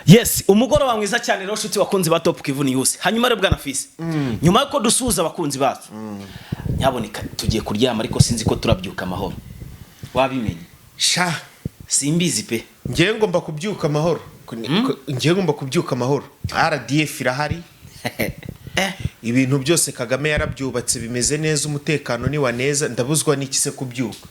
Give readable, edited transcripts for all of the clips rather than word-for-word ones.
Yes, umugoroba mwiza cyane rero shuti bakunzi ba Top Kivu News. Hanyuma rero bwana Fisi. Nyuma yuko dusuhuza abakunzi bacu. Nyaboneka tugiye kuryama ariko sinzi ko turabyuka amahoro. Wabimenye? Sha, simbizi pe. Ngiye ngomba kubyuka amahoro. Ngiye ngomba kubyuka amahoro. RDF irahari. Ibintu byose Kagame yarabyubatse bimeze neza, umutekano ni wa neza, ndabuzwa n'ikise kubyuka.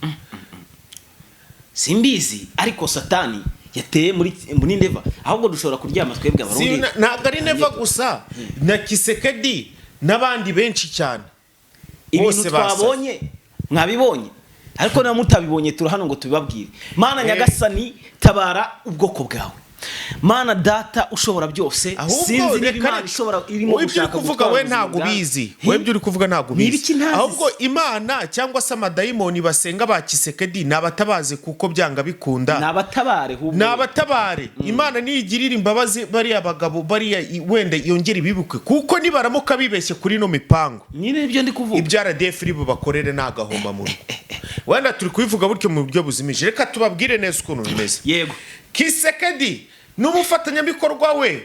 Simbizi ariko satani yateye muri Neva, ahubwo dushobora kuryama twebwe abarundi. Ntabwo ari Neva gusa, na Kisekedi n'abandi benshi cyane. Ibintu twabonye mwabibonye, ariko na mutabibonye turi hano ngo tubibabwire. Mana Nyagasani tabara ubwoko bwawe. Mana data ushobora byose, sinzi n'Imana ishobora irimo gushaka kuvuga we ntago bizi. Webyo uri kuvuga ntago bizi. Ahubwo Imana cyangwa se amadayimoni basenga ba Kisekedi nabatabaze kuko byanga bikunda. Nabatabare hubwo. Nabatabare. Imana niyigirira imbabazi bari abagabo bari wenda yongera ibibuke kuko nibaramuka bibeshye kuri no mipango. Nyine ibyo ndi kuvuga. Ibyara DFR bakorere nagahoma mu. Wenda turi kubivuga buryo mu buryo buzimije. Reka tubabwire neza ukuntu bimeze. Yego. Kisekedi n'umufatanyabikorwa we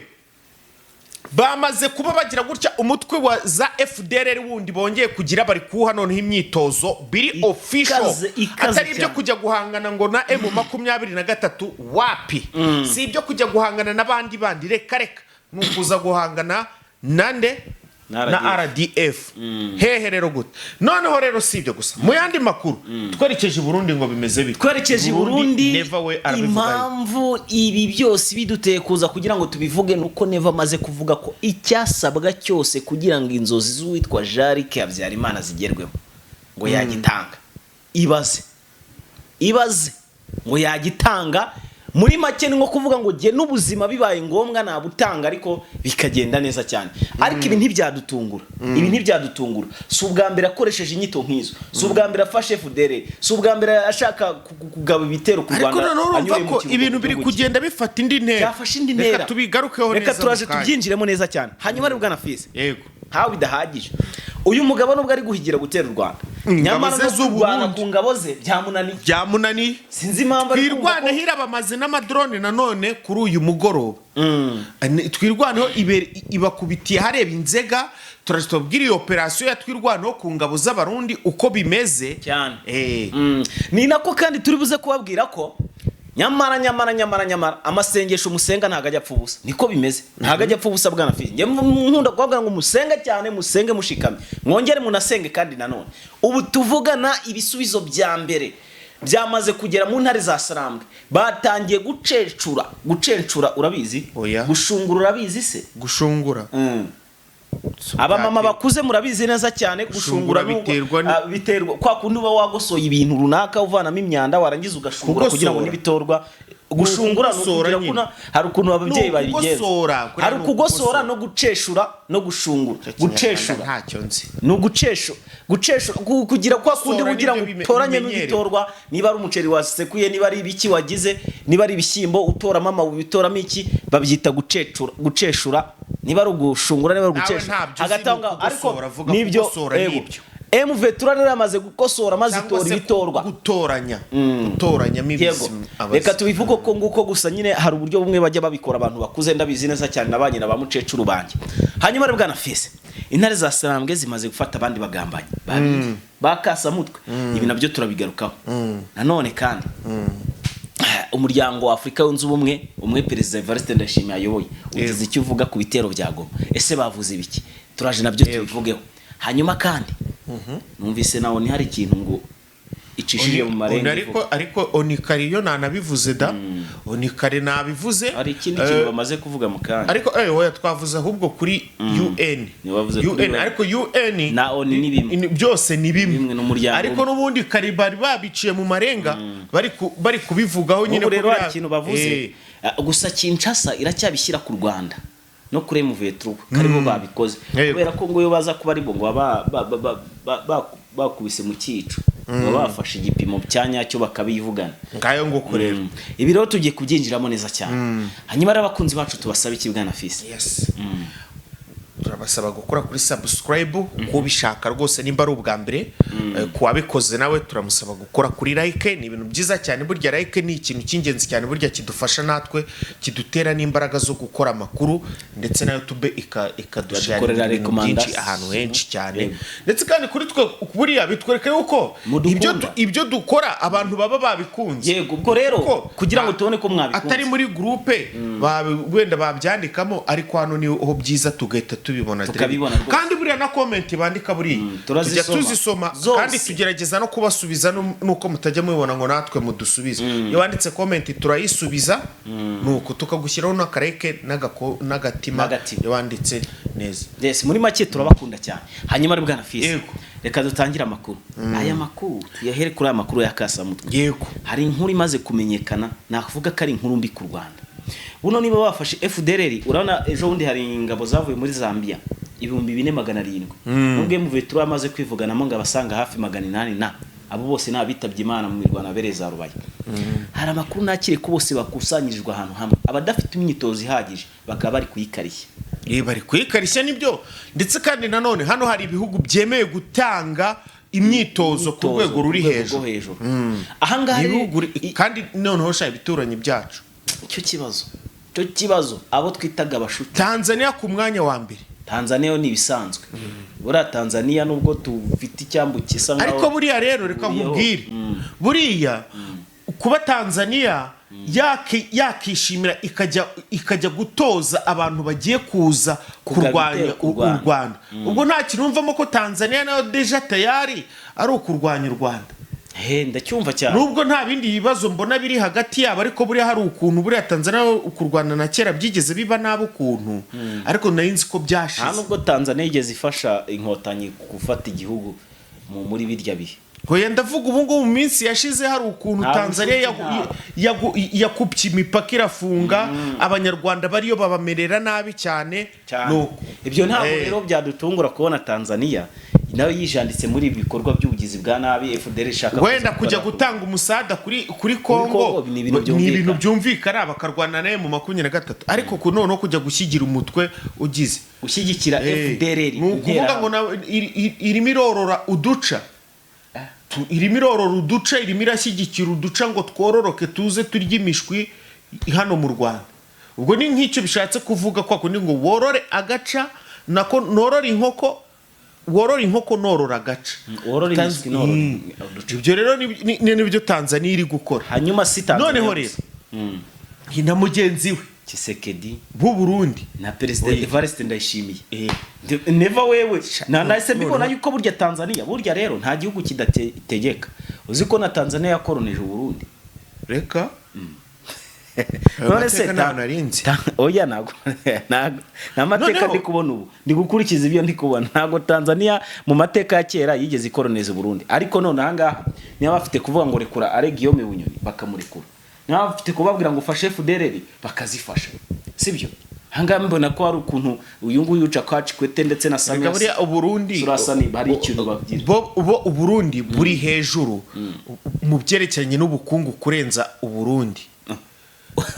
bamaze kuba bagira gutya umutwe wa za FDLR wundi bongeye kugira bari kuha noneho imyitozo biri official atari ibyo kujya guhangana ngo na M23 wapi si ibyo kujya guhangana n'abandi bandi reka nukuza guhangana nande na RDF hehe rero gute noneho rero si ibyo gusa mu yandi makuru twerekeje Burundi ngo bimeze bite twerekeje Burundi impamvu ibi byose biduteye kuza kugira ngo tubivuge nuko Neva amaze kuvuga ko icyasabwa cyose kugira ngo inzozi z'uwitwa Jarike Habyarimana zigerweho ngo yagitanga ibaze ngo yagitanga muri make ni nko kuvuga ngo je n'ubuzima bibaye ngombwa nabutanga ariko bikagenda neza cyane ariko ibi ntibyadutungura si ubwa mbere akoresheje inyito nk'izo si ubwa mbere afashe FDLR si ubwa mbere ashaka kugaba ibitero ku Rwanda ariko ibintu biri kugenda bifata indi ntera cyafashe indi ntera reka tubigarukeho neza reka turaje tubyinjiremo neza cyane hanyuma rero bwana Fisi yego hawe bidahagije uyu mugabo nubwo ari guhigira gutera u Rwanda nyamara no kurwana ku ngabo ze byamunani sinzi impamvu ari kwirwana hirabamaze n'amadrone nanone kuri uyu mugoroba twirwanaho ibakubitiye hareba inzega turashobwira iyo operation ya twirwanaho ku ngabo z'abarundi uko bimeze cyane ni nako kandi turi buze kubabwira ko nyamara amasengesho musenga ntago ajya apfa ubusa niko bimeze ntago ajya apfa ubusa bwana Fisi nge nkunda kubabwira ngo musenge cyane musenge mushikame mwongere munasenge kandi nanone ubu tuvugana ibisubizo bya mbere byamaze kugera mu ntare za Sarambwe batangiye gucencura urabizi gushungura urabizi se gushungura abamama bakuze murabizi neza cyane gushungura biterwa kwa kundi uba wagosoye ibintu runaka uvanamo imyanda warangiza ugashungura kugira ngo nibitorwa gushungura no hari ukuntu ababyeyi babigenza hari kugosora no guceshura no gushungura guceshura ntacyo nzi no gucesho kugira kwa kundi kugira ngo utoranye n'ibitorwa niba ari umuceri wasekuye niba ari ibiki wagize niba ari ibishyimbo utoramo amabuye utoramo iki babyita guceshura niba ari ugushungura niba ari guceshura agatanga ariko nibyo M23 rero yamaze gukosora maze itora ibitorwa gutoranya mibisi reka tubivuga ko nguko gusa nyine hari uburyo bumwe bajya babikora abantu bakuze ndabizi neza cyane nabanye na bamucecuru banje hanyuma rero bwana Fisi intare za Sarambwe zimaze gufata abandi bagambanye bakasa mutwe ibi nabyo turabigarukaho nanone kandi umuryango wa Afrika yunze ubumwe Perezida Evariste Ndayishimiye ayoboye ugize icyo uvuga ku bitero bya Goma ese bavuze ibiki turaje nabyo tubivugeho hanyuma kandi numvise nawo ni hari ikintu ngo icishije mu marenge ariko onikariyo nanabivuze da onikare nabivuze hari ikindi kintu bamaze kuvuga mu kanya ariko oya twavuze ahubwo kuri UN ariko UN na oni ni bimwe byose ni bimwe ariko nubundi karibari babiciye mu marenga bari kubivugaho nyine ko rero ikintu bavuze gusa Kinshasa iracyabishyira ku Rwanda no kuri M23 karibo babikoze kubera ko ngo yo baza kuba ari bo ngo bakubise mu cyico bafashe igipimo cyanyacyo bakabivugana ngayo ngo kurera ibi rero tugiye kubyinjiramo neza cyane hanyuma abakunzi bacu tubasaba iki bwana Fisi turabasaba gukora kuri subscribe kubishaka rwose nimba ari ubwa mbere kuwabikoze nawe turamusaba gukora kuri like. Ni ibintu byiza cyane, burya like ni ikintu cy'ingenzi cyane, burya kidufasha natwe, kidutera n'imbaraga zo gukora amakuru, ndetse na YouTube ikadushara ibintu byinshi ahantu henshi cyane. Ndetse kandi kuri twe buriya bitwereka yuko ibyo dukora abantu baba babikunze. Yego, ubwo rero kugira ngo tubone ko mwabikunze atari muri groupe wenda babyandikamo, ariko hano niho byiza tugahita tubibona kandi buriya na comment bandika buriya tujya tuzisoma kandi tugerageza no kubasubiza nuko mutajya mubibona ngo natwe mudusubize. Iyo wanditse comment turayisubiza, nuko tukagushyiraho n'akareke n'agatima iyo wanditse neza. Yes, muri make turabakunda cyane. Hanyuma ari bwana Fils, reka dutangire amakuru. Aya makuru yahere kuri aya makuru ya Kasamutwe. Yego, hari inkuru imaze kumenyekana, nakuvuga ko ari inkuru mbi ku Rwanda. Buno niba wafashe FDLR, urabona ejo bundi hari ingabo zavuye muri Zambia 4700. Nubwo muvetura yamaze kwivuganamo ngo abasanga hafi 800 na abo bose nabitabye Imana mu mirwana bereza Rubaye. Hari amakuru nakire ko bose bakusanyirijwe ahantu hamwe, abadafite imyitozo ihagije bakaba bari kuyikarishya. Bari kuyikarishya nibyo. Ndetse kandi nanone hano hari ibihugu byemeye gutanga imyitozo ku rwego ruri hejuru. Ahangaha kandi noneho sha ibituranye byacu. Cyo kibazo abo twitaga abashuti. Tanzania ku mwanya wa mbere. Tanzania ni ibisanzwe. Buriya Tanzania nubwo tufite icyambu kisa ngaho, ariko buriya rero reka nkubwire, buriya kuba Tanzania yakishimira ikajya gutoza abantu bagiye kuza kurwanya u Rwanda, ubwo nta kintu umvamo ko Tanzania nayo deja tayari ari ukurwanya u Rwanda. Ndacyumva cyane, nubwo nta bindi bibazo mbona biri hagati yabo, ariko buriya hari ukuntu buriya Tanzania ukurwana na kera byigeze biba nabo ukuntu, ariko narinzi ko byashize. Nubwo Tanzania igeze ifasha inkotanyi gufata igihugu muri birya bihe. Hoya ndavuga ubu ngubu mu minsi yashize hari ukuntu Tanzania yakupye imipaka irafunga, abanyarwanda bariyo babamerera nabi cyane. Ibyo ntabwo rero byadutungura kubona Tanzania nawe yijanditse muri ibikorwa by'ubugizi bwa nabi. FDLR ishaka wenda kujya gutanga umusada kuri Kongo, ni ibintu byumvikana bakarwana naye mu 23, ariko kunono kujya gushyigira umutwe ugize ushyigikira FDLR, kuvuga ngo irimo irorora uduca, irimo irorora uduca, irimo irashyigikira uduca ngo twororoke tuze turya imishwi hano mu Rwanda. Ubwo ni nk'icyo bishatse kuvuga kwa kundi ngo worore agaca nako norora inkoko, worora inkoko norora agaca. Ibyo rero nibyo Tanzania iri gukora. Hanyuma si Tanzania noneho rero na mugenzi we Tshisekedi b'u Burundi na President Evariste Ndayishimiye. Neva wewe nahise mbibona yuko burya Tanzania burya rero nta gihugu kidategeka. Uzi ko na Tanzania yakoroneje u Burundi. Reka none se oya nago namateka ndi kubona ubu ndi gukurikiza ibyo ndi kubona. Nago Tanzania mu mateka ya kera yigeze ikolonize Burundi, ariko none ahangaha niba bafite kuvuga ngo rekura Guillaume Bunyoni bakamurekura, niba bafite kubabwira ngo ufashe FDLR bakazifasha, sibyo? Ahangaha mbona ko hari ukuntu uyu nguyu uca kwaci kwete ndetse na Samia buriya Uburundi surasani bari ikintu bagira bo Uburundi buri hejuru mu byerekeranye n'ubukungu kurenza Uburundi.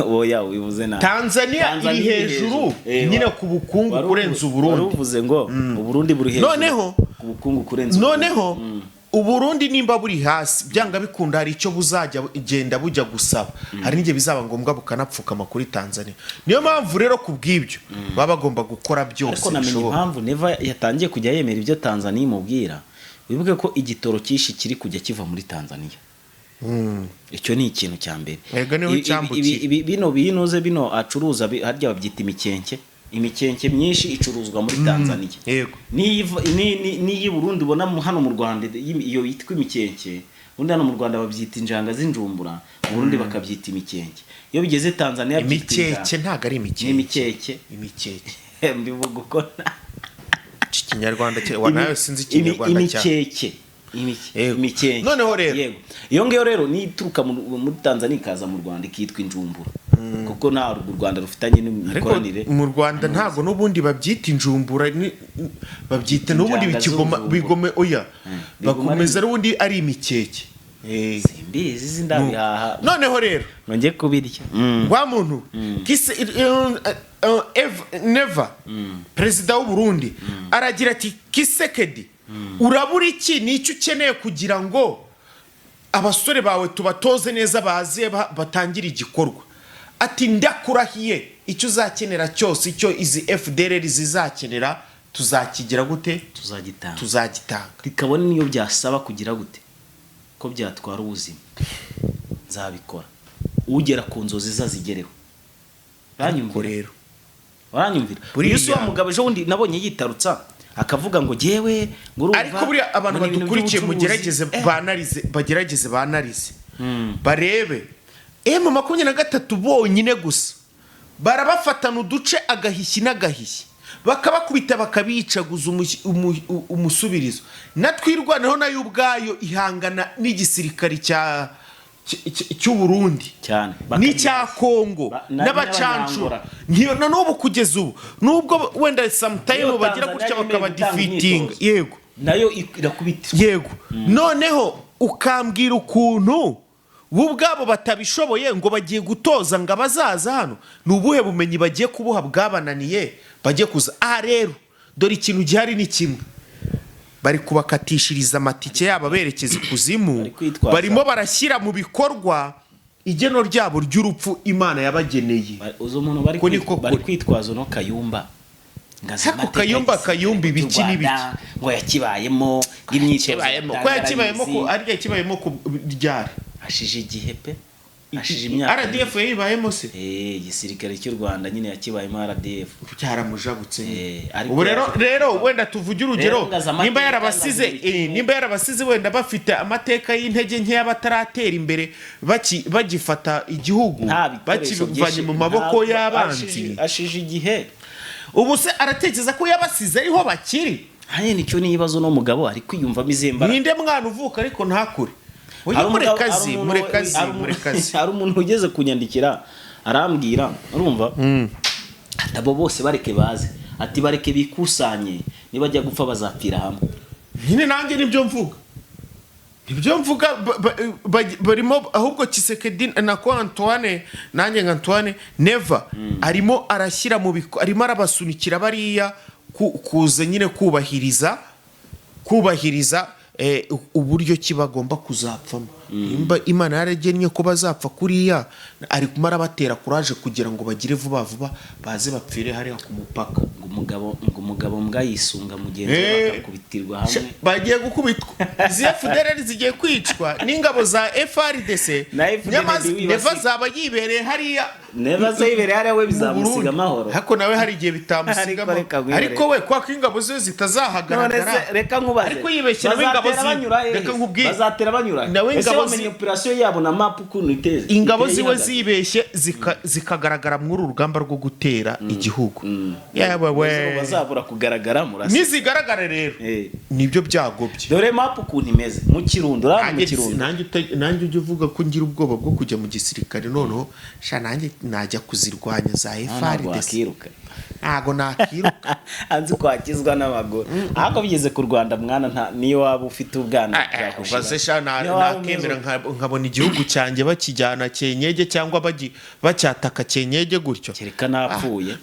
Oya wivuze na Tanzania iri hejuru nyine ku bukungu kurenza Uburundi. Waruvuze ngo Uburundi buri hejuru noneho ku bukungu kurenza noneho Uburundi nimba buri hasi byanga bikunda hari icyo buzajya igenda bujya gusaba, hari n'inge bizaba ngombwa bukanapfukama kuri Tanzania. Niyo mpamvu rero kubw'ibyo baba bagomba gukora byose. Ariko namenye impamvu Neva yatangiye kujya yemera ibyo Tanzania imubwira. Wibuke ko igitoro kishi kiri kujya kiva muri Tanzania. Icyo ni ikintu cya mbere. Bino acuruza harya babyita imikenke myinshi icuruzwa muri Tanzania. Yego. Ni Burundi ubona hano mu Rwanda iyo yitwa imikenke, undi hano mu Rwanda babyita injanga z'injumbura, mu Burundi bakabyita imikenke. Iyo bigeze Tanzania imikenke ntago ari imikenke. Imikenke mbivuga uko Kinyarwanda wanayo sinzi Ikinyarwanda cyane. Imikenke noneho rero yego iyo ngiyo rero ni ituruka muri Tanzania ikaza mu Rwanda ikitwa injumbura, kuko nta u Rwanda rufitanye n'imikoranire. Mu Rwanda ntago n'ubundi babyita injumbura, babyita n'ubundi bigome oya bakomeza n'ubundi ari imikeke. simbizi zindabihaha noneho rero nongeye kubirya wa muntu Neva perezida w'u Burundi aragira ati Kisekedi urabura iki nicyo ukeneye kugira ngo abasore bawe tubatoze neza baze batangira igikorwa ati ndakurahiye icyo uzakenera cyose icyo izi FDLR zizakenera tuzakigira gute tuzagitanga bikabona niyo byasaba kugira gute ko byatwara ubuzima nzabikora ugera ku nzozi zazigereho baranyumvira uyu si wa mugabo ejo bundi nabonye yitarutsa akavuga ngo jewe ngurumva ariko buriya abantu badukurikiye mugerageze bagerageze banarize barebe M23 bonyine gusa barabafatana uduce agahishyi n'agahishyi bakabakubita bakabicaguza umusubirizo natwirwaneho nayo ubwayo ihangana n'igisirikari cy'u Burundi cyane n'icya Kongo n'abacancu ntiyo na n'ubu kugeza ubu nubwo wenda sometime bagira gutya bakabadefeating yego nayo irakubita yego noneho ukambwira ukuntu bo ubwabo batabishoboye ngo bagiye gutoza ngo abazaza hano nubuhe bumenyi bagiye kubuha bwabananiye bagiye kuza rero dore ikintu gihari ni kimwe bari kubakatishiriza amatike yabo berekeza ikuzimu barimo barashyira mu bikorwa igeno ryabo ry'urupfu Imana yabageneye uzo umuntu bari kwitwaza no Kayumba Hako Kayumba ibiki n'ibiki ngo yakibayemo imyitozo ko yakibayemo ko ari yakibayemo ku ryari ashije igihe pe ashije imyaka RDF yibayemo se igisirikare cy'u Rwanda nyine yakibayemo RDF cyaramujabutse ubu rero wenda tuvuge urugero nimba yarabasize wenda bafite amateka y'intege nke y'abataratera imbere bagifata igihugu bakivanye mu maboko y'abanzi ashije igihe ubu se aratekereza ko yabasize ariho bakiri hanye nicyo nibazo no mugabo ari kwiyumvamo izembara ninde mwana uvuka ariko ntakure murekazi hari umuntu ugeze kunyandikira arambwira urumva atabo bose bareke baze ati bareke bikusanye nibajya gupfa bazapfira hamwe nyine nanjye nibyo mvuga barimo ahubwo Kisekedi na ko Antoine nanjye nka Antoine Neva arimo arashyira mu arimo arabasunikira bariya kuza nyine kubahiriza uburyo kibagomba kuzapfamo Imana yaragennye ko bazapfa kuriya ari kumara batera courage kugira ngo bagire vuba baze bapfire hariya ku mupaka umugabo mbwayisunga mugenzi bakakubitirwa hamwe bagiye gukubitwa FDLR zigiye kwicwa n'ingabo za FRDC Neva zaba yibereye hariya we bizamusiga amahoro hako nawe hari igihe bitamusiga ariko we kwa ingabo zo zitazahagaragara reka nkubaze ariko yibeshyira ingabo reka nkubwiye bazatera banyura nawe ingabo operation yabo na map ukuntu iteze ingabo ziwe zibeshye zikagaragara muri urugamba rwo gutera igihugu bazabura kugaragara murasa nizigaragara rero nibyo byagobye dore map ukuntu imeze mu Kirundo nanjye ujye uvuga ko ngira ubwoba bwo kujya mu gisirikare noneho sha nanjye najya kuzirwanya za FARDC ntago nakiruka anzi kwakizwa n'abagore ahako bigeze ku Rwanda mwana niyo waba ufite ubwana bwakosha nakemera nkabona igihugu cyanjye bakijyana cyenyege cyangwa bacyataka cyenyege gutyo kereka napfuye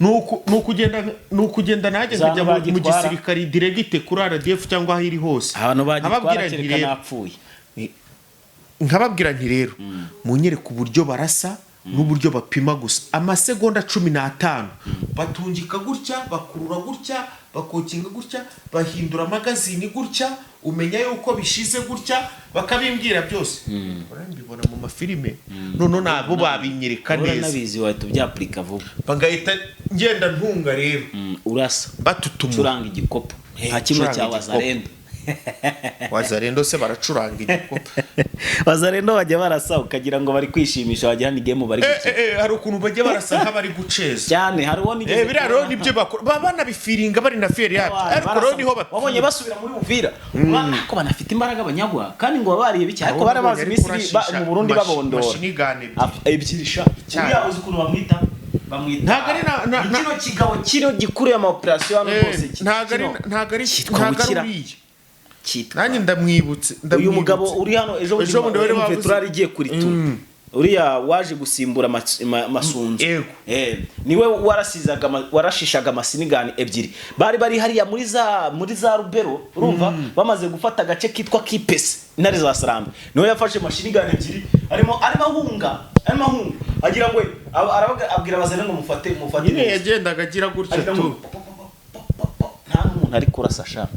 nukugenda najye nkajya mu gisirikare direct kuri RDF cyangwa aho iri hose abantu bagitwara kereka napfuye nkababwira nti rero munyereka uburyo barasa n'uburyo bapima gusa amasegonda 15 batungika gutya bakurura gutya bakokinga gutya bahindura magazine gutya umenya yuko bishize gutya bakabimbwira byose urambibona mu mafilime none nabo babinyereka neza nabizi wahita byaplika vuba bagahita ngenda ntunga rero urasa batutuma curanga igikopo nta kimwe cya Wazarendo se baracuranga igikopo Wazarendo bajya barasa ukagira ngo bari kwishimisha wagira ni game bari gukina hari ukuntu bajya barasa nk'abari guceza cyane hariho ni biriya rero nibyo bakora bana bifiringa bari na fieri yacu ariko rero niho wabonye basubira muri Uvira ko banafite imbaraga abanyagwa kandi ngo babariye biki ariko barabazi Misiri mu Burundi babondora ebyirisha uriya uzi ukuntu bamwita ntago kino kigabo kino gikuru ya ma operation hano hose ntago ari cyitwa nanjye ndamwibutse uyu mugabo uri hano ejo bundi wari wavuze igiye kuri tu uriya waje gusimbura masunzu niwe warashishaga amasinigani ebyiri bari hariya muri za rubero urumva bamaze gufata agace kitwa Kipesi intare za Sarambwe niwe yafashe mashinigani ebyiri arimo ahunga agira ngo abwira abazana ngo mufate nyine yagendaga agira gutya tu nta muntu ari kurasa sha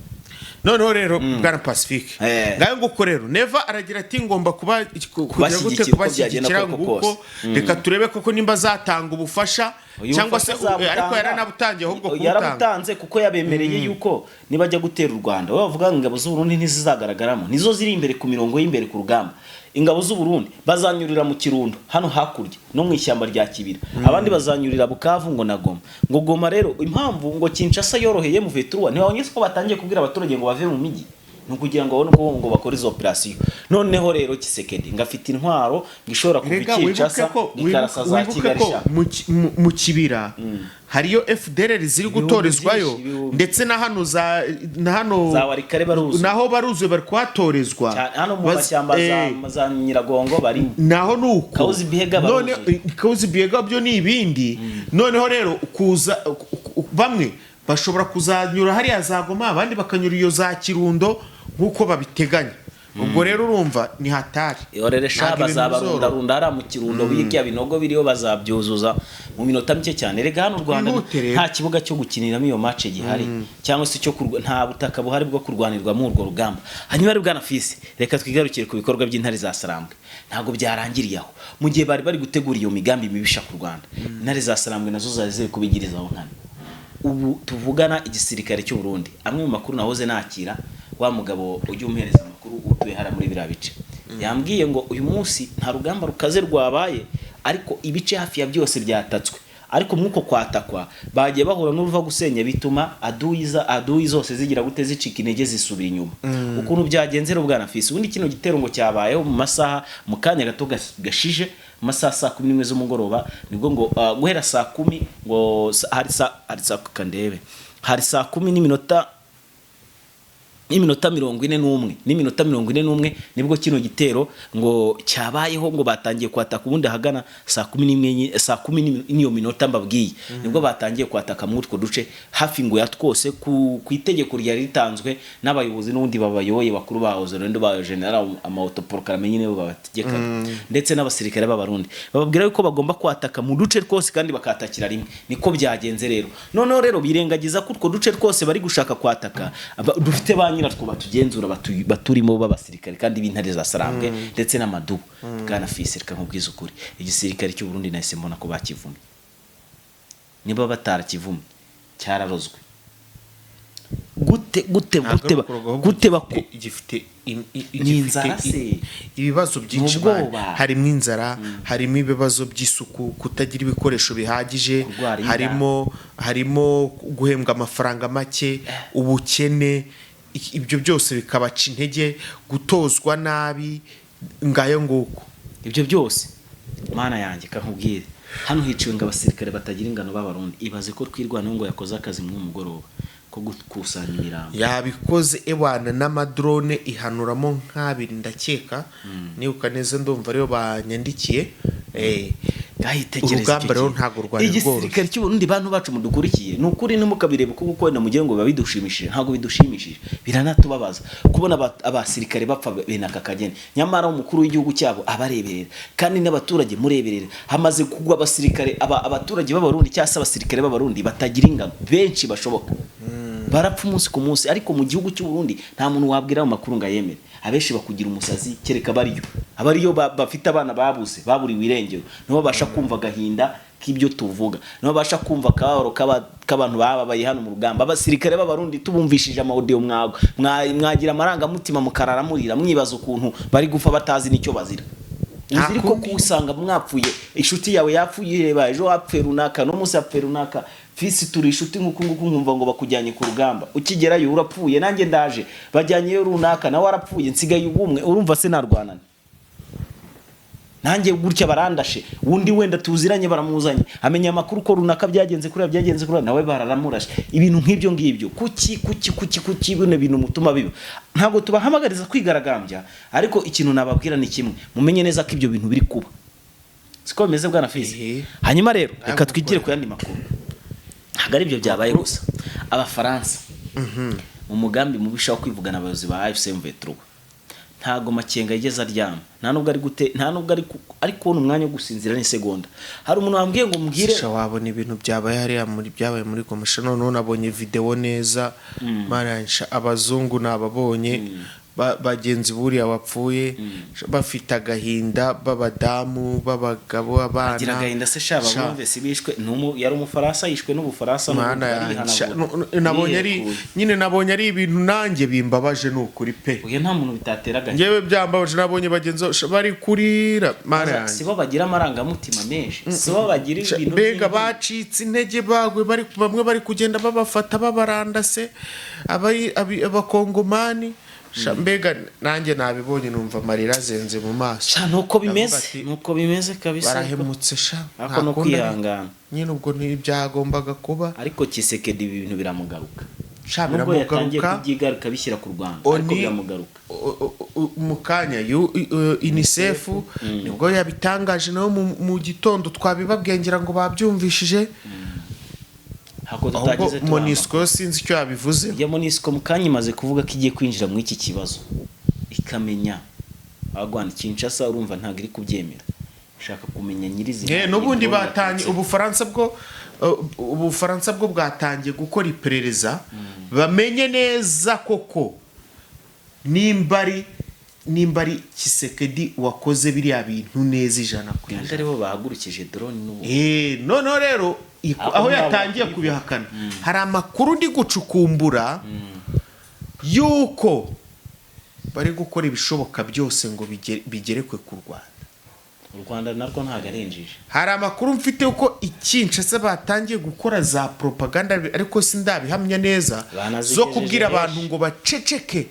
noneho rero bwana Pacifique ngayo nguko rero Neva aragira ati ngomba kuba kugira gute kubashyigikira nguko reka turebe koko nimba zatanga ubufasha cyangwa se ariko yaranabutangiye ahubwo kubutanga yarabutanze kuko yabemereye yuko nibajya gutera u Rwanda bavuga ngo ingabo z'u Burundi ntizizagaragaramo nizo ziri imbere ku mirongo y'imbere ku rugamba ingabo z'u Burundi bazanyurira mu Kirundo hano hakurya no mu ishyamba rya Kibira abandi bazanyurira Bukavu ngo na Goma ngo Goma rero impamvu ngo Kinshasa yoroheye mu Veturuwa ntibabonye ko batangiye kubwira abaturage ngo bave mu miji nukugira ngo babone ngo bakora izo operation noneho rero Kisekedi ngafite intwaro ngishobora kuva Kinshasa ngikarasa za Kigali mu Kibira hariyo FDLR ziri gutorezwayo ndetse na hano za Warikare baruzuye naho baruzuye bari kwatorezwa hano mu mashyamba za Nyiragongo bari naho nuko Kauzi Biega none Kauzi Biega byo ni ibindi noneho rero kuza bamwe bashobora kuzanyura hariya za Goma abandi bakanyura iyo za Kirundo nkuko babiteganya ubwo rero urumva ni hatari yorere shaba zabarunda ara mu Kirundo bigiye binogo biriyo bazabyuzuza mu minota mike cyane rega hano Rwanda nta kibuga cyo gukiniramo iyo match gihari cyangwa se cyo nta butaka buhari bwo kurwanirwa mu urwo rugamba hanyuma ari bwana Fisi reka twigarukire ku bikorwa by'intare za Sarambwe ntago byarangiriye aho mu gihe bari gutegura iyo migambi mibisha ku Rwanda intare za Sarambwe nazo zari kubigirizaho nkana ubu tuvugana igisirikare cy'u Burundi amwe mu makuru nahoze nakira wa mugabo ujye umuhereza amakuru utuye hara muri bira bice yambwiye ngo uyu munsi nta rugamba rukaze rwabaye ariko ibice hafi ya byose byatatswe ariko mwuko kwatakwa bagiye bahura n'uruva gusenya bituma aduyi zose zigira gute zicika intege zisubira inyuma ukuntu byagenze rero bwana Fisi ubundi kino gitero ngo cyabayeho mu masaha mu kanya gato gashije mu masaha 11 z'umugoroba nibwo ngo guhera saa 10 ngo hari saa kandebe hari saa 10 n'iminota 41 nibwo kino gitero ngo cyabayeho ngo batangiye kwataka ubundi hagana saa 10 niyo minota mbabwiye nibwo batangiye kwataka mu utwo duce hafi ngo ya twose ku itegeko rya ritanzwe n'abayobozi n'undi babayoye bakuru bahoze rendo ba general amautopolkarame nyine babategeka ndetse n'abasirikare b'abarundi bababwira yuko bagomba kwataka mu duce twose kandi bakatakira rimwe niko byagenze rero noneho rero birengagiza ko utwo duce twose bari gushaka kwataka dufite nyina two batugenzura baturimo b'abasirikare kandi b'intare za Sarambwe ndetse n'amadubu bwana Fisi reka nkubwiza ukuri igisirikare cy'u Burundi nahise mbona ko bakivumye niba batarakivumye cyararozwe gute gifite ibibazo byinshi harimo inzara harimo ibibazo by'isuku kutagira ibikoresho bihagije harimo guhembwa amafaranga make ubukene ibyo byose bikabaca intege gutozwa nabi ngayo nguko ibyo byose mana yanjye kakubwire hano hiciwe ngo abasirikare batagira ingano b'abarundi ibaze ko twirwanaho ngo yakoze akazi mu mugoroba ko gukusanya imirambo yabikoze ewana n'amadrone ihanuramo nk'abiri ndakeka nibuka neza ndumva rero banyandikiye urugamba rero ntago rwari igisirikare cy'u Burundi bantu bacu mudukurikiye nukuri nimukabireba kuko gukora mu gihe ngo babidushimishije ntago bidushimishije biranatubabaza kubona abasirikare bapfa bene akakagene nyamara umukuru w'igihugu cyabo abareberera kandi n'abaturage mureberera hamaze kugwa abasirikare abaturage b'abarundi cyase abasirikare b'abarundi batagira ingano benshi bashoboka barapfa umunsi ku munsi ariko mu gihugu cy'u Burundi nta muntu wabwira mu makuru ngo ayemere abeshi bakugira umusazi kereka abariyo bafite abana baburi wirengero nibo basha kumva gahinda k'ibyo tuvuga nibo basha kumva kabaro k'abantu bababaye hano mu rugamba abasirikare b'abarundi tubumvishije amaudio mwagira amaranga mutima mukarara murira mwibaza ukuntu bari gufa batazi nicyo bazira uziri ko kusanga mwapfuye inshuti yawe yapfuye reba ejo wapfuye runaka no musi yapfuye runaka Fisi turi inshuti nguko nkumva ngo bakujyanye ku rugamba ukigerayo urapfuye nanjye ndaje bajyanyeyo runaka nawe warapfuye nsigaye ubumwe urumva se narwanana nanjye gutya barandashe undi wenda tuziranye baramuzanye amenya amakuru ko runaka byagenze kuri nawe bararamurashe ibintu nk'ibyo ngibyo kuki bino bintu mutuma biba ntabwo tubahamagariza kwigaragambya ariko ikintu nababwira ni kimwe mumenye neza ko ibyo bintu biri kuba siko bimeze bwana Fizi. Hanyuma rero reka twigire ku yandi makuru. Ntabwo ari ibyo byabaye gusa abafaransa mu mugambi mubisha wo kwivugana abayobozi ba AFC M23 ntago Makenga yigeze aryama nta nubwo ari kubona umwanya wo gusinzira n'isegonda. Hari umuntu wambwiye ngo mbwire wabona ibintu byabaye muri komishoni none nabonye video neza maransha abazungu nababonye bagenzi buriya wapfuye bafite agahinda babadamu babagabo abana agira agahinda se shaba bumve sibishwe yari umufaransa yishwe n'ubufaransa nabonye ari ibintu nanjye bimbabaje n'ukuri pe uye nta muntu bitatera agahinda ngewe byambabaje nabonye bagenzi bari kurira mara sibo bagira amarangamutima menshi sibo bagira ibintu mbega bacitse intege bagwe bamwe bari kugenda babafata babaranda se abakongomani mbega nanjye nabibonye numva amarira azenze mu maso nuko bimeze kabisa barahemutse ako no kwihangana nyine ubwo ntibyagombaga kuba ariko Tshisekedi ibintu biramugaruka nubwo yatangiye kubyigaruka bishyira ku Rwanda ariko biramugaruka mu kanya UNICEF nibwo yabitangaje naho mu gitondo twabibabwengera ngo babyumvishije Monisco sinzi icyo yabivuze ya Monisco mukanya imaze kuvuga ko igiye kwinjira mu iki kibazo ikamenya abagwana Kinshasa urumva ntago iri kubyemera ushaka kumenya nyirizina n'ubundi batanye Ubufaransa bwo bwatangiye gukora iperereza bamenye neza koko nimbari Tshisekedi wakoze biriya bintu neza 100%. Aribo bahagurukije drone n'ubu none rero aho yatangiye kubihakana hari amakuru ndi gucukumbura yuko bari gukora ibishoboka byose ngo bigerekwe ku Rwanda narwo ntago arenjije. Hari amakuru mfite uko Kinshasa batangiye gukora za propaganda ariko sindabihamya neza zo kubwira abantu ngo baceceke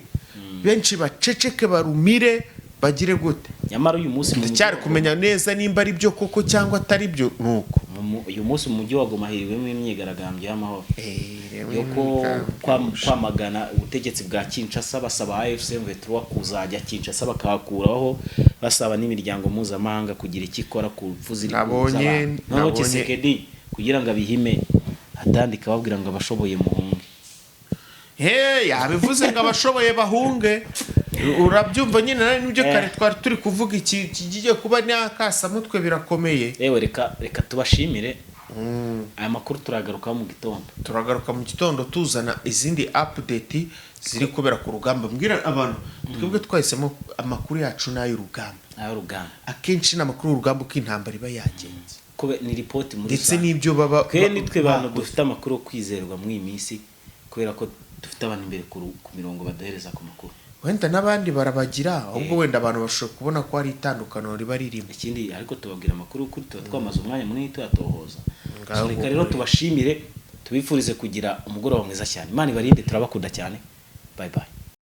benshi baceceke barumire bagire gute. Nyamara uyu munsi cyari kumenya neza nimba ari byo koko cyangwa atari byo nuko uyu munsi mu mujyi wa Goma hiriwemo imyigaragambyo y'amahoro yuko kwamagana ubutegetsi bwa Kinshasa basaba AFC M23 kuzajya Kinshasa bakahakuraho basaba n'imiryango mpuzamahanga kugira ikikora ku rupfuzi nabonye Tshisekedi kugira ngo abihime atandika babwira ngo abashoboye muhunge yabivuze ngo abashoboye bahunge urabyumva nyine nibyo kare twari turi kuvuga iki kigiye kuba n'akasa mutwe birakomeye reka tubashimire aya makuru turagaruka mu gitondo tuzana izindi update ziri kubera ku rugamba mbwira abantu twebwe twahisemo amakuru yacu n'ay'urugamba akenshi n'amakuru y'urugamba uko intambara iba yagenze ni report muri ndetse n'ibyo baba nitwe bantu dufite amakuru kwizerwa mu iyi minsi kubera ko dufite abantu imbere ku mirongo badahereza ku makuru wenda n'abandi barabagira ahubwo wenda abantu bashobora kubona ko hari itandukano riba ririmo ikindi ariko tubabwira amakuru kuri twamaze umwanya munini tuyatohoza reka rero tubashimire tubifurize kugira umugoroba mwiza cyane Imana ibarinde turabakunda cyane bye bye.